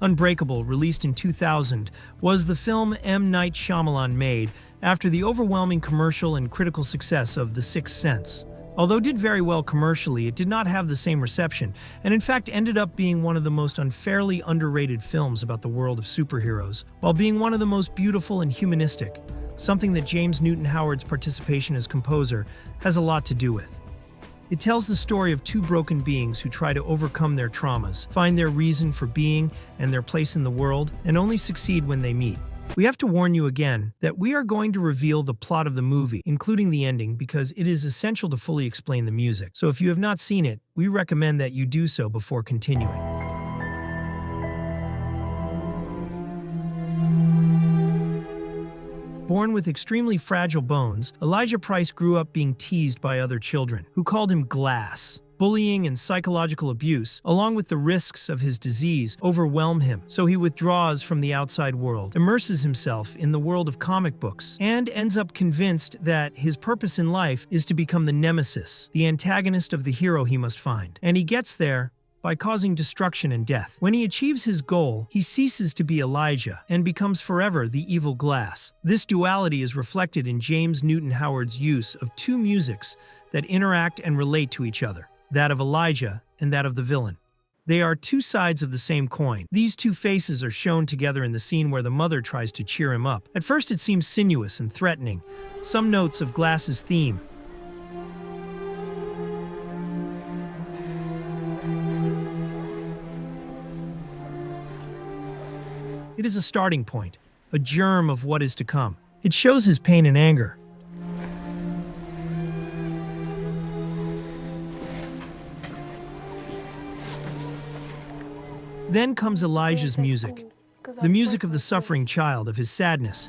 Unbreakable, released in 2000, was the film M.Night Shyamalan made after the overwhelming commercial and critical success of The Sixth Sense. Although it did very well commercially, it did not have the same reception, and in fact ended up being one of the most unfairly underrated films about the world of superheroes, while being one of the most beautiful and humanistic, something that James Newton Howard's participation as composer has a lot to do with. It tells the story of two broken beings who try to overcome their traumas, find their reason for being and their place in the world, and only succeed when they meet. We have to warn you again that we are going to reveal the plot of the movie, including the ending, because it is essential to fully explain the music. So if you have not seen it, we recommend that you do so before continuing. Born with extremely fragile bones, Elijah Price grew up being teased by other children, who called him Glass. Bullying and psychological abuse, along with the risks of his disease, overwhelm him, so he withdraws from the outside world, immerses himself in the world of comic books, and ends up convinced that his purpose in life is to become the nemesis, the antagonist of the hero he must find. And he gets there by causing destruction and death. When he achieves his goal, he ceases to be Elijah and becomes forever the evil Glass. This duality is reflected in James Newton Howard's use of two musics that interact and relate to each other, that of Elijah and that of the villain. They are two sides of the same coin. These two faces are shown together in the scene where the mother tries to cheer him up. At first it seems sinuous and threatening, some notes of Glass's theme. It is a starting point, a germ of what is to come. It shows his pain and anger. Then comes Elijah's music, the music of the suffering child, of his sadness.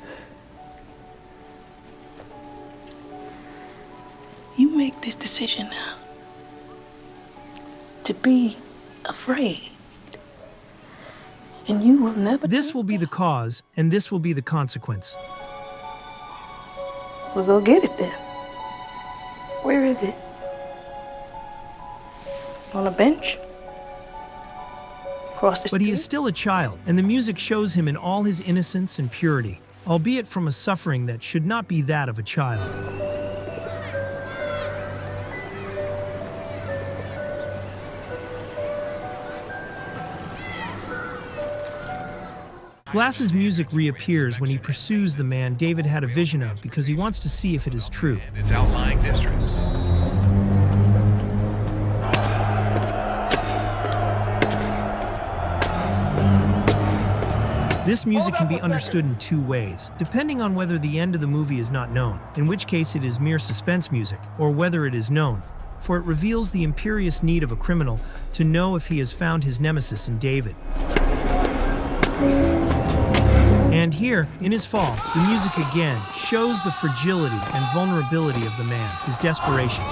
You make this decision now to be afraid. And you will never. This will be the cause, and this will be the consequence. We'll go get it then. Where is it? On a bench? Across the street? But he is still a child, and the music shows him in all his innocence and purity, albeit from a suffering that should not be that of a child. Glass's music reappears when he pursues the man David had a vision of because he wants to see if it is true. And its outlying districts. This music can be understood in two ways, depending on whether the end of the movie is not known, in which case it is mere suspense music, or whether it is known, for it reveals the imperious need of a criminal to know if he has found his nemesis in David. And here, in his fall, the music again shows the fragility and vulnerability of the man, his desperation.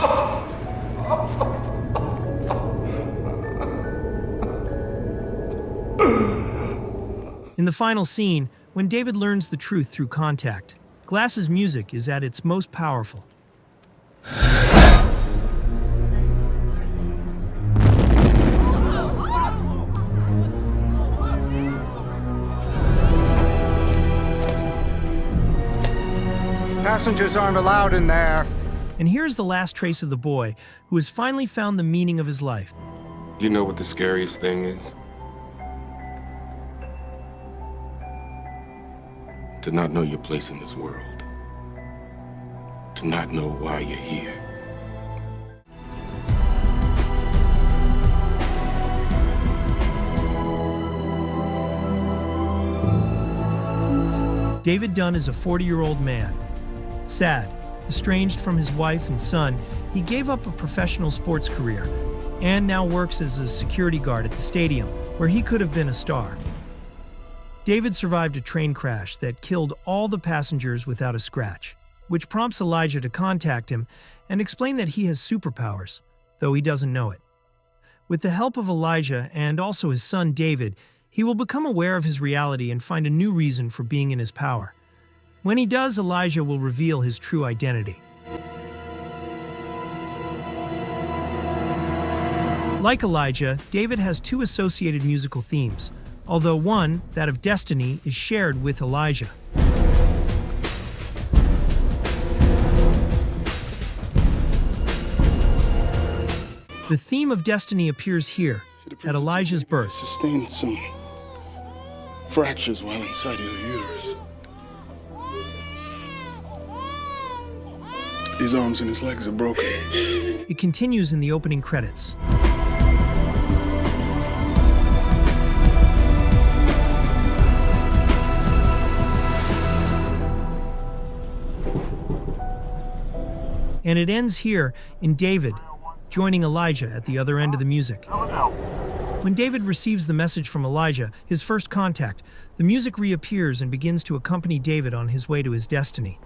In the final scene, when David learns the truth through contact, Glass's music is at its most powerful. Passengers aren't allowed in there. And here is the last trace of the boy who has finally found the meaning of his life. You know what the scariest thing is? To not know your place in this world. To not know why you're here. David Dunn is a 40-year-old man. Sad, estranged from his wife and son, he gave up a professional sports career and now works as a security guard at the stadium, where he could have been a star. David survived a train crash that killed all the passengers without a scratch, which prompts Elijah to contact him and explain that he has superpowers, though he doesn't know it. With the help of Elijah and also his son David, he will become aware of his reality and find a new reason for being in his power. When he does, Elijah will reveal his true identity. Like Elijah, David has two associated musical themes, although one, that of destiny, is shared with Elijah. The theme of destiny appears here, at Elijah's birth. Sustained some fractures while inside your uterus. His arms and his legs are broken. It continues in the opening credits. And it ends here in David joining Elijah at the other end of the music. When David receives the message from Elijah, his first contact, the music reappears and begins to accompany David on his way to his destiny.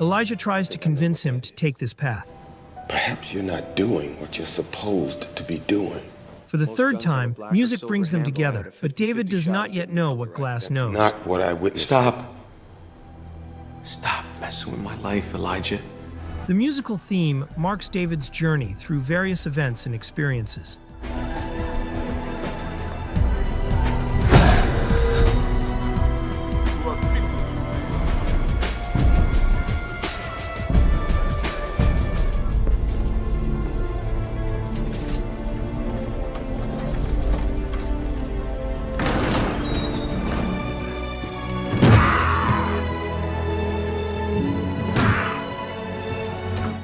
Elijah tries to convince him to take this path. Perhaps you're not doing what you're supposed to be doing. For the third time, music brings them together, but David does not yet know what Glass knows. Not what I witnessed. Stop. Stop messing with my life, Elijah. The musical theme marks David's journey through various events and experiences.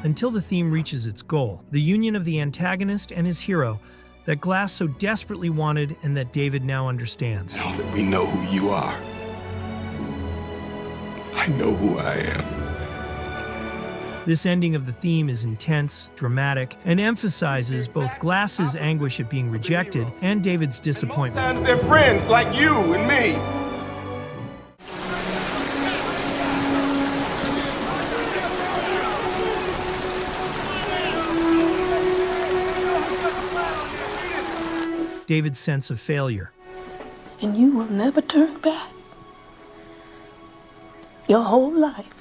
Until the theme reaches its goal, the union of the antagonist and his hero that Glass so desperately wanted and that David now understands. Now that we know who you are, I know who I am. This ending of the theme is intense, dramatic, and emphasizes both Glass's anguish at being rejected and David's disappointment. Sometimes they're friends like you and me. David's sense of failure. And you will never turn back. Your whole life,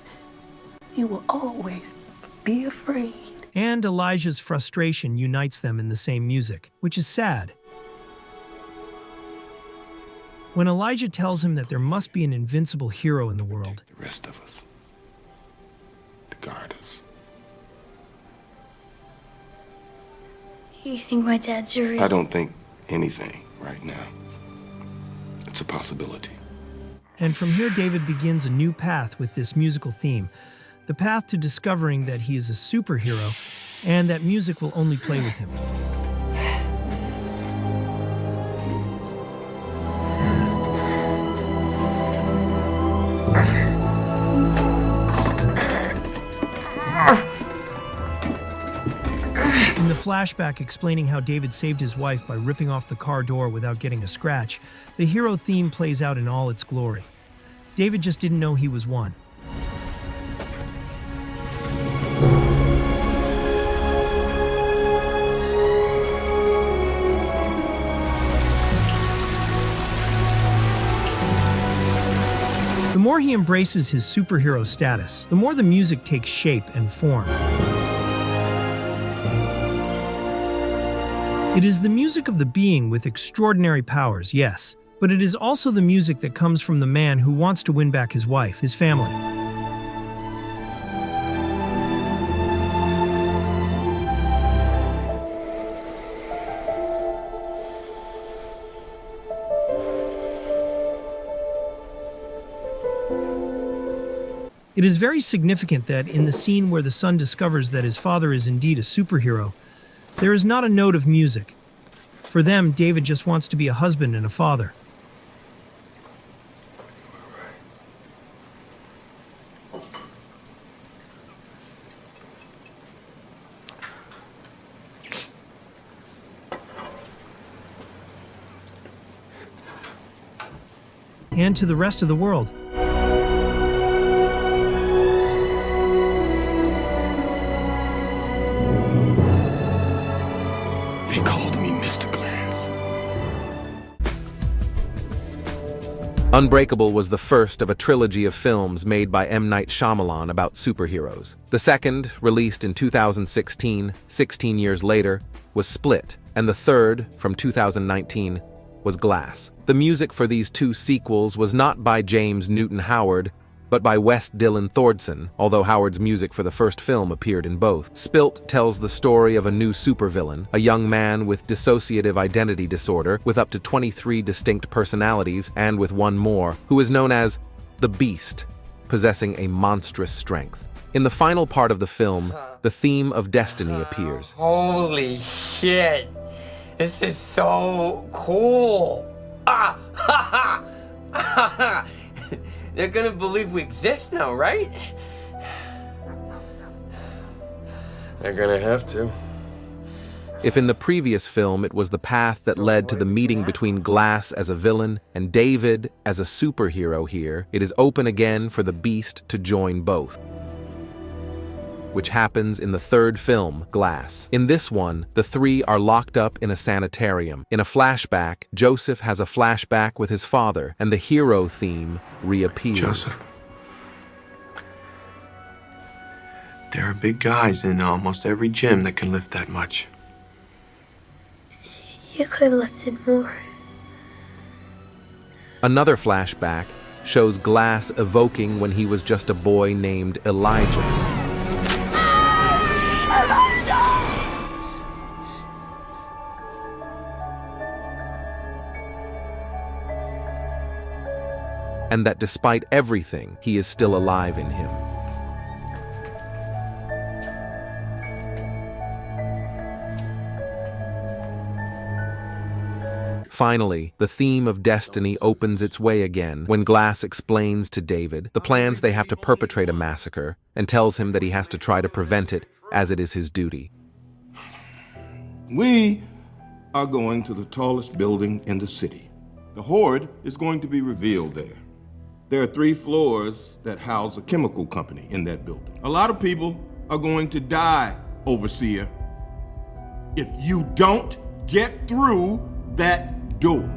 you will always be afraid. And Elijah's frustration unites them in the same music, which is sad. When Elijah tells him that there must be an invincible hero in the world, The rest of us to guard us. You think my dad's a real... I don't think anything right now. It's a possibility. and from here David begins a new path with this musical theme, the path to discovering that he is a superhero and that music will only play with him. In the flashback explaining how David saved his wife by ripping off the car door without getting a scratch, the hero theme plays out in all its glory. David just didn't know he was one. The more he embraces his superhero status, the more the music takes shape and form. It is the music of the being with extraordinary powers, yes, but it is also the music that comes from the man who wants to win back his wife, his family. It is very significant that in the scene where the son discovers that his father is indeed a superhero, there is not a note of music. For them, David just wants to be a husband and a father. And to the rest of the world. They called me Mr. Glass. Unbreakable was the first of a trilogy of films made by M.Night Shyamalan about superheroes. The second, released in 2016, 16 years later, was Split, and the third, from 2019, was Glass. The music for these two sequels was not by James Newton Howard, but by Wes Dillon Thordson, although Howard's music for the first film appeared in both. Split tells the story of a new supervillain, a young man with dissociative identity disorder, with up to 23 distinct personalities, and with one more, who is known as the Beast, possessing a monstrous strength. In the final part of the film, the theme of destiny appears. Holy shit! This is so cool! Ah! Ha ha! Ha ha! They're gonna believe we exist now, right? They're gonna have to. If in the previous film it was the path that led to the meeting between Glass as a villain and David as a superhero, here it is open again for the Beast to join both, which happens in the third film, Glass. In this one, the three are locked up in a sanitarium. In a flashback, Joseph has a flashback with his father, and the hero theme reappears. Joseph. There are big guys in almost every gym that can lift that much. You could have lifted more. Another flashback shows Glass evoking when he was just a boy named Elijah. And that despite everything, he is still alive in him. Finally, the theme of destiny opens its way again when Glass explains to David the plans they have to perpetrate a massacre and tells him that he has to try to prevent it, as it is his duty. We are going to the tallest building in the city. The Horde is going to be revealed there. There are 3 floors that house a chemical company in that building. A lot of people are going to die, Overseer, if you don't get through that door.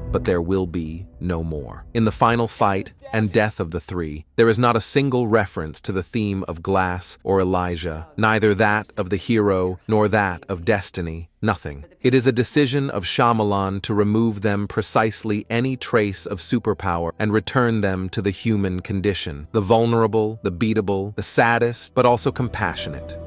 But there will be no more. In the final fight and death of the three, there is not a single reference to the theme of Glass or Elijah, neither that of the hero nor that of destiny, nothing. It is a decision of Shyamalan to remove them precisely any trace of superpower and return them to the human condition, the vulnerable, the beatable, the saddest, but also compassionate.